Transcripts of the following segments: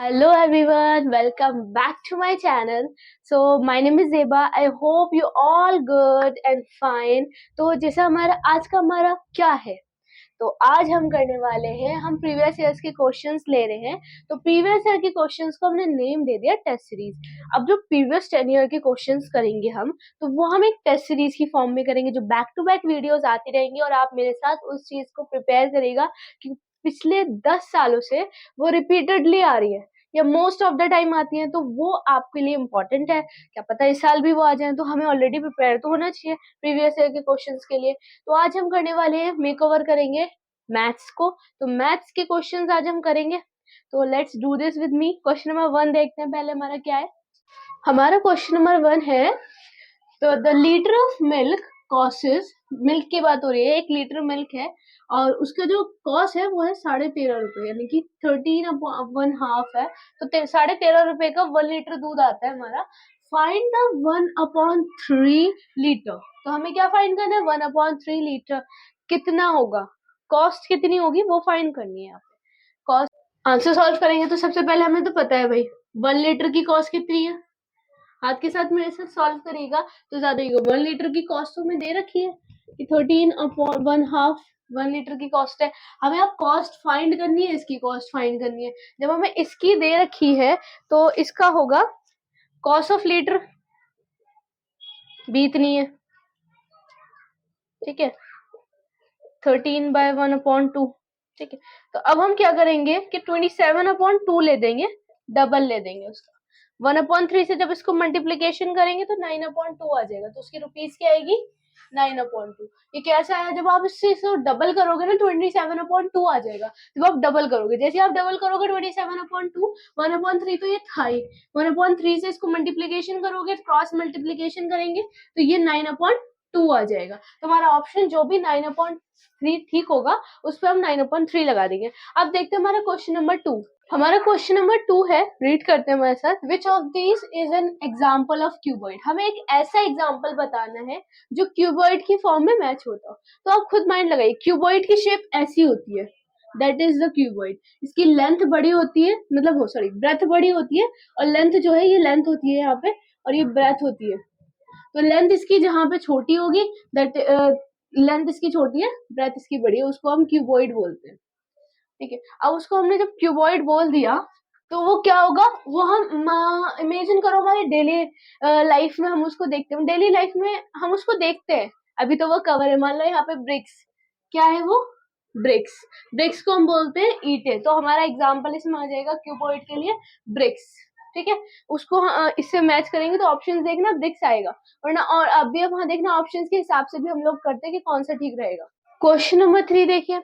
Hello everyone, welcome back to my channel. So my name is Zeba. I hope you all good and fine. तो जैसा आज का हमारा क्या है, तो आज हम करने वाले हैं, हम प्रीवियस ईयर्स के क्वेश्चंस ले रहे हैं। तो प्रीवियस ईयर के क्वेश्चंस को हमने नेम दे दिया टेस्ट सीरीज। अब जो प्रीवियस 10 ईयर के क्वेश्चंस करेंगे हम, तो वो हम एक टेस्ट सीरीज की फॉर्म में करेंगे, जो बैक टू बैक वीडियोस आती रहेंगी और आप मेरे साथ उस चीज को प्रिपेयर करेगा कि पिछले 10 सालों से वो रिपीटेडली आ रही है या मोस्ट ऑफ द टाइम आती है, तो वो आपके लिए इम्पोर्टेंट है। क्या पता इस साल भी वो आ जाए, तो हमें ऑलरेडी प्रिपेयर तो होना चाहिए प्रीवियस ईयर के क्वेश्चंस के लिए। तो आज हम करने वाले हैं, मेकओवर करेंगे मैथ्स को। तो मैथ्स के क्वेश्चंस आज हम करेंगे। तो let's do this with me. Question number 1 देखते हैं पहले हमारा क्या है। हमारा क्वेश्चन नंबर 1 है, तो the litre of milk costs, milk की बात हो रही है, 1 लीटर मिल्क है और उसका जो कॉस्ट है वो है 13.5 रुपए, यानी कि 13.5 है। तो 13.5 रुपए का 1 लीटर दूध आता है हमारा। Find the 1/3 litre. तो हमें क्या फाइंड करना है, 1/3 लीटर कितना होगा, कॉस्ट कितनी होगी वो फाइंड करनी है यहाँ पे। कॉस्ट आंसर सॉल्व करेंगे तो सबसे पहले हमें तो पता है भाई 1 लीटर की कॉस्ट कितनी है। हाथ के साथ मेरे साथ सॉल्व करेगा तो ज्यादा ही होगा। 1 लीटर की कॉस्ट तो में दे रखी है कि 13/1/2 1 लीटर की कॉस्ट है। हमें अब कॉस्ट फाइंड करनी है, इसकी कॉस्ट फाइंड करनी है। जब हमें इसकी दे रखी है तो इसका होगा कॉस्ट ऑफ लीटर भी इतनी है, ठीक है, 13/1/2, ठीक है। तो अब हम क्या करेंगे कि 27/2 ले देंगे, डबल ले देंगे उसका। 1/3 से जब इसको मल्टीप्लीकेशन करेंगे तो 9/2 आ जाएगा। तो उसकी रुपीज क्या आएगी, 9/2। ये कैसे आया, जब आप इससे इसको डबल करोगे ना 27/2 आ जाएगा। जब आप डबल करोगे, जैसे आप डबल करोगे 27/2, 1/3 तो ये था ही, 1/3 से इसको मल्टीप्लीकेशन करोगे, क्रॉस मल्टीप्लीकेशन करेंगे तो ये 9/2 आ जाएगा। तो हमारा ऑप्शन जो भी 9/3 ठीक होगा उस पर हम 9/3 लगा देंगे। अब देखते हैं हमारा क्वेश्चन नंबर 2। हमारा क्वेश्चन नंबर 2 है, रीड करते हैं हमारे साथ। Which of these is an example of cuboid. हमें एक ऐसा एग्जाम्पल बताना है जो क्यूबॉइड की फॉर्म में मैच होता हो। तो आप खुद माइंड लगाइए, क्यूबॉइड की शेप ऐसी होती है, दैट इज द क्यूबॉइड। इसकी लेंथ बड़ी होती है, मतलब हो सॉरी ब्रेथ बड़ी होती है, और लेंथ जो है ये लेंथ होती है यहाँ पे, और ये ब्रेथ होती है। तो लेंथ इसकी जहाँ पे छोटी होगी, दैट लेंथ इसकी छोटी है, ब्रेथ इसकी बड़ी है, उसको हम क्यूबॉइड बोलते हैं, ठीक है। अब उसको हमने जब क्यूबॉइड बोल दिया तो वो क्या होगा, वो हम इमेजिन करो हमारे डेली लाइफ में हम उसको देखते हैं, डेली लाइफ में हम उसको देखते हैं। अभी तो वो कवर है, मान लो यहाँ पे ब्रिक्स, क्या है वो, ब्रिक्स। ब्रिक्स को हम बोलते हैं ईंटें। तो हमारा एग्जाम्पल इसमें आ जाएगा क्यूबॉइड के लिए ब्रिक्स, ठीक है। उसको इससे मैच करेंगे तो ऑप्शन देखना ब्रिक्स आएगा, वरना और अभी अब वहां देखना ऑप्शन के हिसाब से भी हम लोग करते हैं कि कौन सा ठीक रहेगा। क्वेश्चन नंबर 3 देखिए।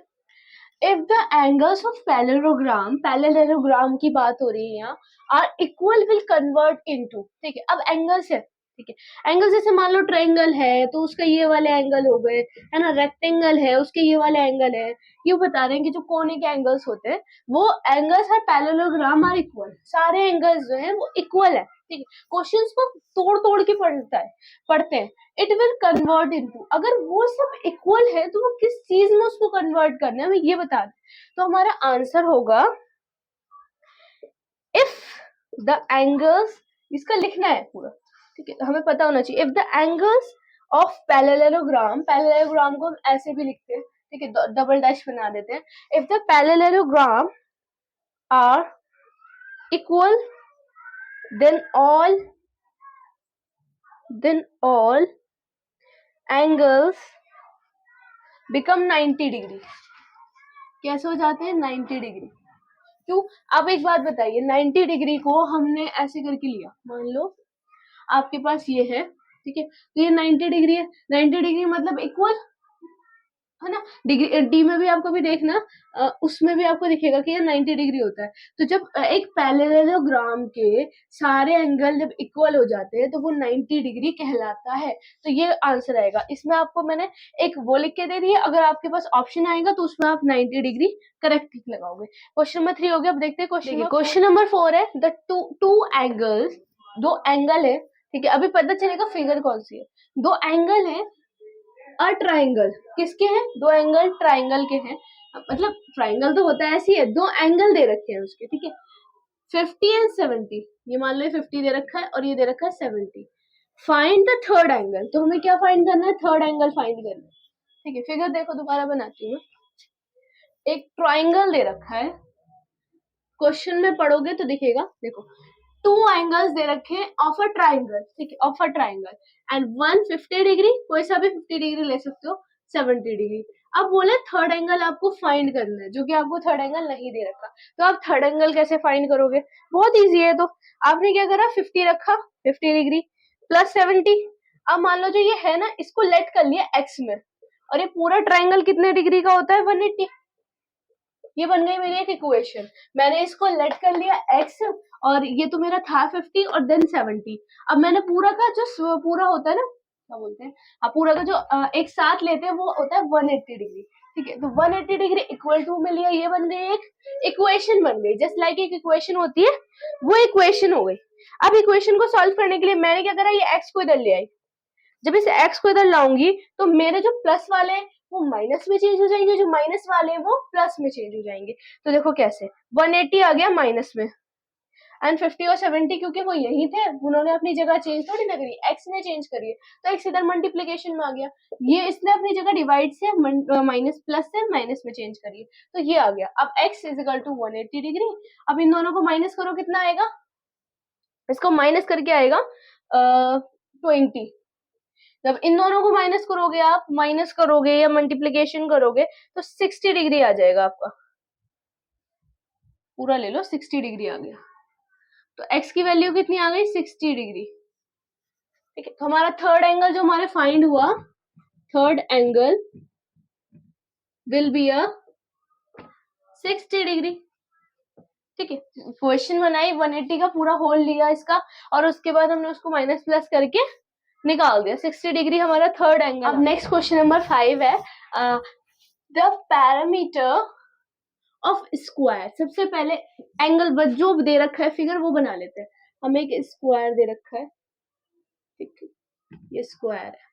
If the angles of parallelogram की बात हो रही है यहाँ, are equal will convert into, ठीक है। अब एंगल्स है, ठीक है। एंगल जैसे मान लो ट्रायंगल है तो उसका ये वाले एंगल हो गए, है ना। रेक्टेंगल है उसके ये वाले एंगल है। ये बता रहे हैं कि जो कोने के एंगल्स होते हैं वो एंगल्स है पैरेललोग्राम आर इक्वल, सारे एंगल्स जो है वो इक्वल है, ठीक है। क्वेश्चंस को तोड़ तोड़ के पढ़ते हैं। इट विल कन्वर्ट इनटू, अगर वो सब इक्वल है तो वो किस चीज में उसको कन्वर्ट करना है हमें ये बता दे। तो हमारा आंसर होगा इफ द एंगल्स, इसका लिखना है पूरा, ठीक है, हमें पता होना चाहिए। If the angles of parallelogram, parallelogram को हम ऐसे भी लिखते हैं, ठीक है, डबल डैश बना देते हैं। If the parallelogram are equal then all angles become 90 degree. कैसे हो जाते हैं 90 डिग्री, क्यों। अब एक बात बताइए, 90 डिग्री को हमने ऐसे करके लिया, मान लो आपके पास ये है, ठीक है, तो ये 90 डिग्री है। 90 डिग्री मतलब इक्वल, है ना। डिग्री डी में भी आपको भी देखना, उसमें भी आपको दिखेगा कि ये 90 डिग्री होता है। तो जब एक पैरेललोग्राम के सारे एंगल जब इक्वल हो जाते हैं तो वो 90 डिग्री कहलाता है। तो ये आंसर आएगा। इसमें आपको मैंने एक वो लिख के दे दी है, अगर आपके पास ऑप्शन आएगा तो उसमें आप 90 डिग्री करेक्ट लगाओगे। क्वेश्चन नंबर 3 हो गया। अब देखते हैं क्वेश्चन नंबर 4 है। द टू एंगल्स, दो एंगल है, ठीक है। अभी पता चलेगा फिगर कौन सी है। दो एंगल है अ ट्राइंगल, किसके हैं, दो एंगल ट्राइंगल के हैं। मतलब ट्राइंगल तो होता है ऐसी है, दो एंगल दे रखे हैं उसके, ठीक है। 50 एंड 70, ये मान लो 50 दे रखा है और ये दे रखा है 70। फाइंड द थर्ड एंगल, तो हमें क्या फाइंड करना है, थर्ड एंगल फाइंड करना है। ठीक है, फिगर देखो दोबारा बनाती हूँ। एक ट्राइंगल दे रखा है, क्वेश्चन में पढ़ोगे तो दिखेगा, देखो टू एंगल्स दे रखे हैं ऑफ अ ट्राइंगल, ठीक है, of a triangle and one 50 degree, कोई सा भी 50 डिग्री ले सकते हो, 70 डिग्री। अब बोले थर्ड एंगल आपको फाइंड करना है, जो कि आपको थर्ड एंगल नहीं दे रखा, तो आप थर्ड एंगल कैसे फाइंड करोगे, बहुत इजी है। तो आपने क्या करा, 50 रखा, 50 डिग्री प्लस 70। अब मान लो जो ये है ना, इसको लेट कर लिया एक्स में, और ये पूरा ट्राइंगल कितने डिग्री का होता है, 180। ये बन गई मेरी एक इक्वेशन। मैंने इसको लेट कर लिया x, और ये तो मेरा था 50 और देन 70। अब मैंने पूरा का जो पूरा होता है ना, क्या बोलते हैं, अब पूरा का जो एक साथ लेते हैं वो होता है 180 डिग्री। ठीक है, तो 180 डिग्री इक्वल टू में लिया, ये बन गई एक इक्वेशन, बन गई जस्ट लाइक एक इक्वेशन होती है, वो इक्वेशन हो गई। अब इक्वेशन को सॉल्व करने के लिए मैंने क्या करा, ये x को इधर ले आई। जब इस x को इधर लाऊंगी तो मेरे जो प्लस वाले हैं वो माइनस में चेंज हो जाएंगे, जो माइनस वाले हैं वो प्लस में चेंज हो जाएंगे। तो देखो कैसे 180 आ गया माइनस में, एंड 50 और 70 क्योंकि वो यही थे, उन्होंने अपनी जगह चेंज थोड़ी ना करी, x ने चेंज करी है, तो x इधर मल्टीप्लीकेशन में आ गया। ये इसने अपनी जगह डिवाइड से माइनस प्लस से माइनस में चेंज करी है, तो ये आ गया। अब x is equal to 180 degree. अब इन दोनों को माइनस करो, कितना आएगा, इसको माइनस करके आएगा 20। जब इन दोनों को माइनस करोगे, आप माइनस करोगे या मल्टीप्लीकेशन करोगे तो 60 डिग्री आ जाएगा आपका, पूरा ले लो 60 डिग्री आ गया। तो x की वैल्यू कितनी आ गई, 60 डिग्री। ठीक है, तो हमारा थर्ड एंगल जो हमारे फाइंड हुआ, third angle will be a 60 degree. ठीक है, क्वेश्चन बनाई, 180 का पूरा होल लिया इसका, और उसके बाद हमने उसको माइनस प्लस करके निकाल दिया, 60 डिग्री हमारा थर्ड एंगल। अब नेक्स्ट क्वेश्चन नंबर 5 है, द पैरामीटर ऑफ स्क्वायर। सबसे पहले एंगल जो दे रखा है फिगर वो बना लेते हैं। हमें एक स्क्वायर दे रखा है, ठीक है, ये स्क्वायर है,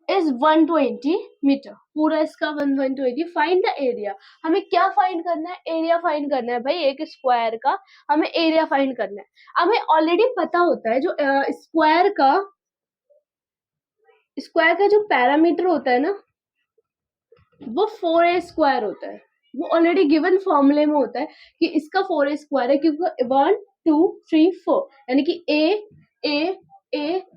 इज 120 मीटर, पूरा इसका 120। फाइंड द एरिया, हमें क्या फाइंड करना है, एरिया फाइंड करना है भाई, एक स्क्वायर का हमें एरिया फाइंड करना है। हमें ऑलरेडी पता होता है जो स्क्वायर का जो पैरामीटर होता है ना, वो 4a स्क्वायर होता है, वो ऑलरेडी गिवन फॉर्मूले में होता है कि इसका 4a स्क्वायर है, क्योंकि 1 2 3 4 यानी कि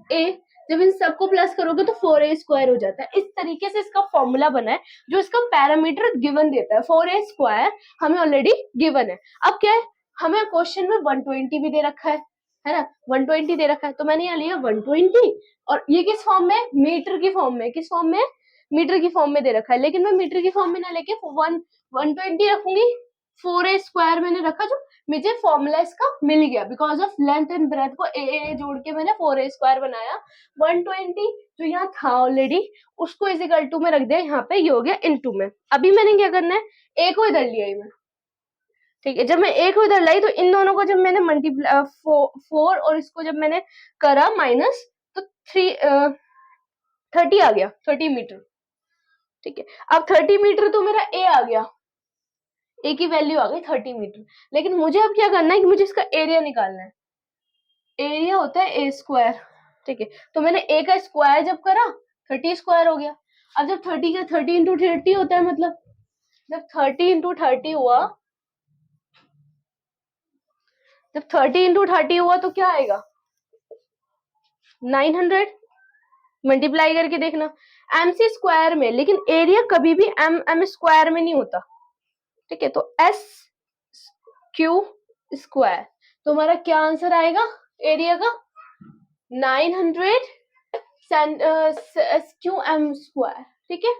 a जब इन सबको प्लस करोगे तो 4a स्क्वायर हो जाता है। इस तरीके से इसका फॉर्मूला बना है, जो इसका पैरामीटर गिवन देता है, 4a स्क्वायर हमें ऑलरेडी गिवन है। अब क्या है, हमें क्वेश्चन में 120 भी दे रखा है ना, 120 दे रखा है, तो मैंने यहाँ लिया 120, और ये किस फॉर्म में, मीटर की फॉर्म में, किस फॉर्म में, मीटर की फॉर्म में दे रखा है, लेकिन मैं मीटर की फॉर्म में ना लेके 120 रखूंगी, 4a स्क्वायर मैंने रखा, जो मुझे फॉर्मूला इसका मिल गया, because of length and breadth को ए जोड़ के मैंने 4a स्क्वायर बनाया। 120 जो यहाँ था ऑलरेडी, उसको इज इक्वल टू में रख दिया, यहाँ पे ये हो गया इनटू में। अभी मैंने क्या करना है, ए को इधर लिया मैं, ठीक है, जब मैं ए को इधर लाई तो इन दोनों को जब मैंने मल्टीप्लाई 4 और इसको जब मैंने करा माइनस, तो 30 आ गया, 30 मीटर। ठीक है, अब 30 मीटर तो मेरा ए आ गया, ए की वैल्यू आ गई 30 मीटर। लेकिन मुझे अब क्या करना है कि मुझे इसका एरिया निकालना है, एरिया होता है ए स्क्वायर। ठीक है, तो मैंने ए का स्क्वायर जब करा 30 स्क्वायर हो गया। अब जब 30 का 30 इंटू 30 होता है, मतलब जब 30 इंटू 30 हुआ, जब 30 इंटू 30 हुआ तो क्या आएगा, 900। मल्टीप्लाई करके देखना, एम सी स्क्वायर में, लेकिन एरिया कभी भी एम स्क्वायर में नहीं होता। ठीक है, तो एस क्यू स्क्वायर, तो हमारा क्या आंसर आएगा एरिया का, 900 क्यू एम स्क्वायर। ठीक है,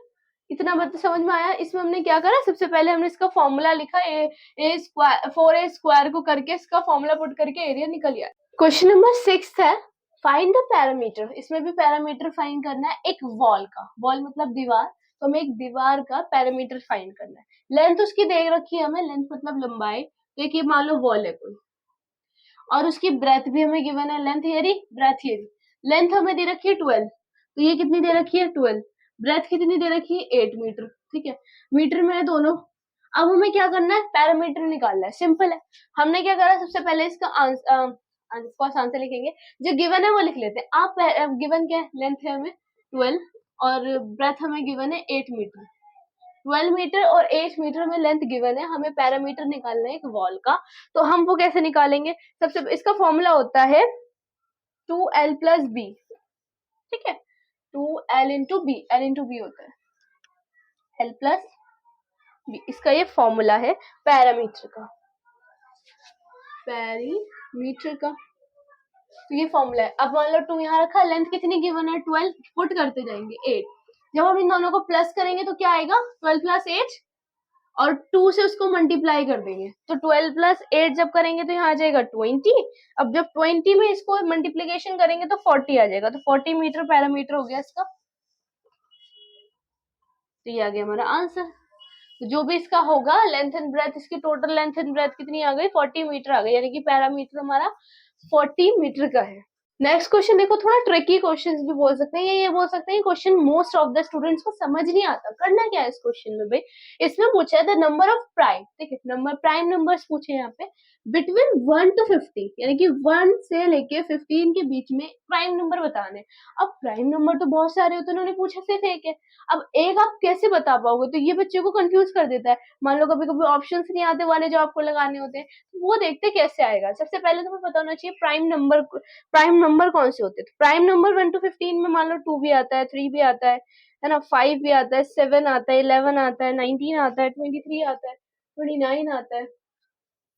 इतना बात समझ में आया। इसमें हमने क्या करा, सबसे पहले हमने इसका फॉर्मूला लिखा, ए स्क्वायर 4a स्क्वायर को करके इसका फॉर्मूला पुट करके एरिया निकल गया। क्वेश्चन नंबर 6 है, फाइंड द पैरामीटर। इसमें भी पैरामीटर फाइंड करना है एक वॉल का, वॉल मतलब दीवार, तो हमें एक दीवार का पैरामीटर फाइंड करना है। लेंथ उसकी दे रखी है हमें, लेंथ मतलब लंबाई, तो एक ये मान लो वॉल है कोई, और उसकी ब्रेथ भी हमें गिवन है, लेंथ ये रही, ब्रेथ ये रही। लेंथ हमें दे रखी है 12, तो ये कितनी दे रखी है 12, ब्रेथ कितनी दे रखी है 8 मीटर। ठीक है, मीटर में है दोनों। अब हमें क्या करना है, पैरामीटर निकालना है, सिंपल है। हमने क्या करा, सबसे पहले इसका आंसर लिखेंगे, जो गिवन है वो लिख लेते हैं। आप गिवन क्या है, लेंथ है हमें 12 और ब्रेथ हमें गिवन है 8 मीटर। 12 मीटर और 8 मीटर में लेंथ गिवन है, हमें पैरामीटर निकालना है एक वॉल का। तो हम वो कैसे निकालेंगे, सबसे इसका फॉर्मूला होता है 2l प्लस बी, ठीक है, 2l into b, l into b होता है l प्लस बी, इसका ये फॉर्मूला है पैरामीटर का, पैरामीटर का। तो ये फॉर्मूला है। अब मान लो 2 यहाँ रखा, लेंथ कितनी गिवन है 12, पुट करते जाएंगे 8। जब हम इन दोनों को प्लस करेंगे तो क्या आएगा, 12 प्लस 8 और 2 से उसको मल्टीप्लाई कर देंगे, तो 12 प्लस 8 जब करेंगे तो यहाँ आ जाएगा 20। अब जब 20 में इसको मल्टीप्लीकेशन करेंगे तो 40 आ जाएगा, तो 40 मीटर पैरामीटर हो गया इसका। तो ये आ गया हमारा आंसर। तो जो भी इसका होगा लेंथ एंड ब्रेथ, इसकी टोटल लेंथ एंड ब्रेथ कितनी आ गई, 40 मीटर आ गई, यानी कि पैरामीटर हमारा 40 मीटर का है। नेक्स्ट क्वेश्चन देखो, थोड़ा ट्रिकी क्वेश्चंस भी बोल सकते हैं, ये बोल सकते हैं question most of the students को समझ नहीं आता। करना क्या है इस क्वेश्चन में भाई, इसमें पूछा है द नंबर ऑफ प्राइम, ठीक है, नंबर प्राइम नंबर्स पूछे हैं यहाँ पे बिटवीन 1 to 50, यानी कि 1 से लेके 15 के बीच में प्राइम नंबर बताने। अब प्राइम नंबर तो बहुत सारे होते हैं, उन्होंने पूछा सिर्फ एक है। अब एक आप कैसे बता पाओगे, तो ये बच्चे को कंफ्यूज कर देता है। मान लो कभी कभी ऑप्शंस नहीं आते वाले जो आपको लगाने होते हैं, वो देखते कैसे आएगा। सबसे पहले तो पता होना चाहिए प्राइम नंबर कौन से होते हैं। तो प्राइम नंबर 1 to 15 में मान लो 2 भी आता है, 3 भी आता है ना, 5 भी आता है, 7 आता है, 11 आता है, 19 आता है, 23 आता है, 29 आता है,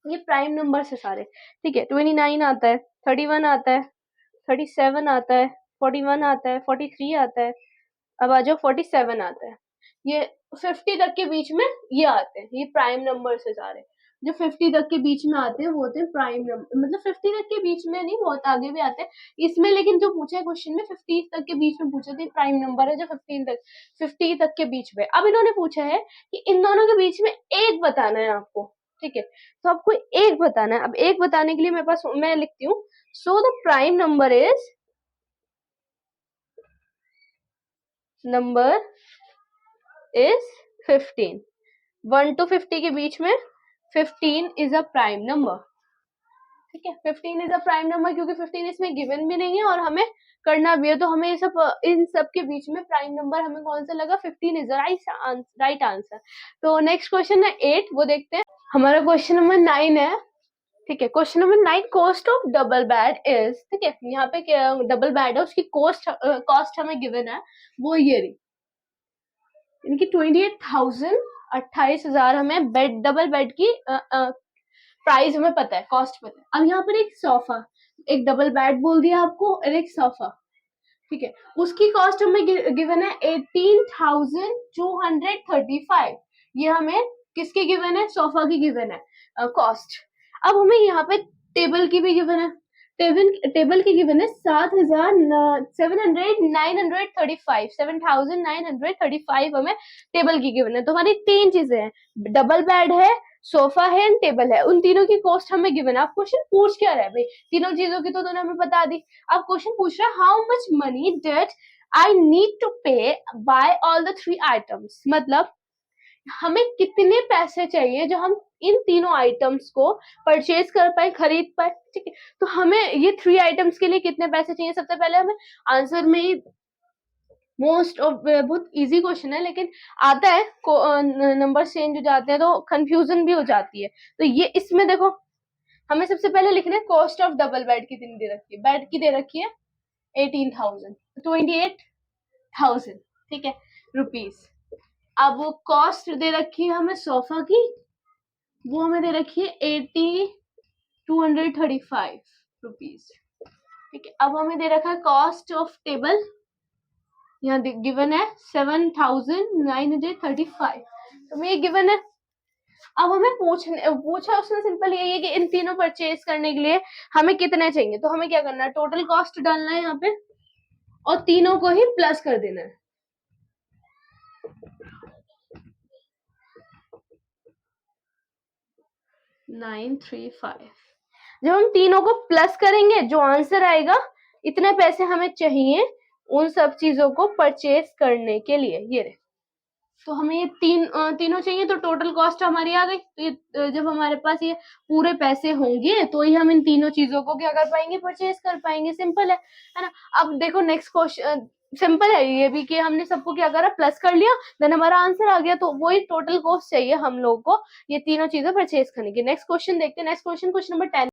ये प्राइम नंबर है सारे, ठीक है। 29 आता है, 31 आता है, 37 आता है, 41 आता है, 43 आता है, अब आ जाओ 47 आता है। ये 50 तक के बीच में ये आते हैं, ये प्राइम नंबर से सारे। जो 50 तक के बीच में आते हैं वो होते हैं प्राइम नंबर, मतलब 50 तक के बीच में नहीं, बहुत आगे भी आते हैं इसमें, लेकिन जो पूछा है क्वेश्चन में 50 तक के बीच में पूछा, तो प्राइम नंबर है जो 50 तक के बीच में। अब इन्होंने पूछा है कि इन दोनों के बीच में एक बताना है आपको, ठीक है, तो आपको एक बताना है। अब एक बताने के लिए मेरे पास, मैं लिखती हूँ, so the prime number is, number is 15। 1 to 50 के बीच में 15 इज अ प्राइम नंबर, ठीक है। 15 इज अ प्राइम नंबर क्योंकि 15 इसमें गिवन भी नहीं है और हमें करना भी है, तो हमें इन सब के बीच में प्राइम नंबर हमें कौन सा लगा, 15 इज राइट आंसर। तो नेक्स्ट क्वेश्चन है 8, वो देखते हैं। हमारा क्वेश्चन नंबर 9 है, ठीक है। Question number 9, cost of double bed is, ठीक है, यहाँ पे डबल बेड है उसकी कॉस्ट हमें गिवन है, वो ये रही, इनकी 28,000, 28,000 हमें बेड, डबल बेड की प्राइस हमें पता है, कॉस्ट पता है। अब यहाँ पर एक सोफा, एक डबल बेड बोल दिया आपको और एक सोफा, ठीक है, उसकी कॉस्ट हमें गिवन है 18,235। ये हमें किसकी गिवन है, सोफा की गिवन है कॉस्ट। अब हमें यहाँ पे टेबल की भी गिवन है, टेबल की गिवन है 7,935 हमें टेबल की गिवन है। तो हमारी 3 चीजें हैं, डबल बेड है, सोफा है एंड टेबल है, उन तीनों की कॉस्ट हमें गिवन है। आप क्वेश्चन पूछ क्या रहे हैं भाई, तीनों चीजों की तो दोनों हमें बता दी। अब क्वेश्चन पूछ रहा है how much money that I need to pay by all the 3 items, मतलब हमें कितने पैसे चाहिए जो हम इन तीनों आइटम्स को परचेज कर पाए, खरीद पाए, ठीक है। तो हमें ये 3 आइटम्स के लिए कितने पैसे चाहिए, सबसे पहले हमें आंसर में ही मोस्ट ऑफ, बहुत इजी क्वेश्चन है लेकिन आता है नंबर चेंज हो जाते हैं तो कंफ्यूजन भी हो जाती है। तो ये इसमें देखो, हमें सबसे पहले लिखना है कॉस्ट ऑफ डबल बेड कितनी दे रखी है, बेड की दे रखी है 18,000, 28,000, ठीक है, रुपीज। अब वो कॉस्ट दे रखी है हमें सोफा की, वो हमें दे रखी है 80,235 रुपीज, ठीक है। अब हमें दे रखा है कॉस्ट ऑफ टेबल, यहाँ गिवन है 7,935, तो ये गिवन है। अब हमें पूछा उसने सिंपल यही है कि इन तीनों परचेज करने के लिए हमें कितने चाहिए, तो हमें क्या करना है, टोटल कॉस्ट डालना है यहाँ पे और तीनों को ही प्लस कर देना है। जब हम तीनों को प्लस करेंगे जो आंसर आएगा, इतने पैसे हमें चाहिए उन सब चीजों को परचेज करने के लिए, ये रहे। तो हमें ये तीनों चाहिए, तो टोटल कॉस्ट हमारी आ गई। तो ये जब हमारे पास ये पूरे पैसे होंगे तो ही हम इन तीनों चीजों को क्या कर पाएंगे, परचेज कर पाएंगे। सिंपल है ना। अब देखो नेक्स्ट क्वेश्चन सिंपल है ये भी, कि हमने सबको क्या करा, प्लस कर लिया, देन हमारा आंसर आ गया। तो वही टोटल कॉस्ट चाहिए हम लोग को ये तीनों चीजें परचेज करने की। नेक्स्ट क्वेश्चन देखते हैं। Next question, question number 10।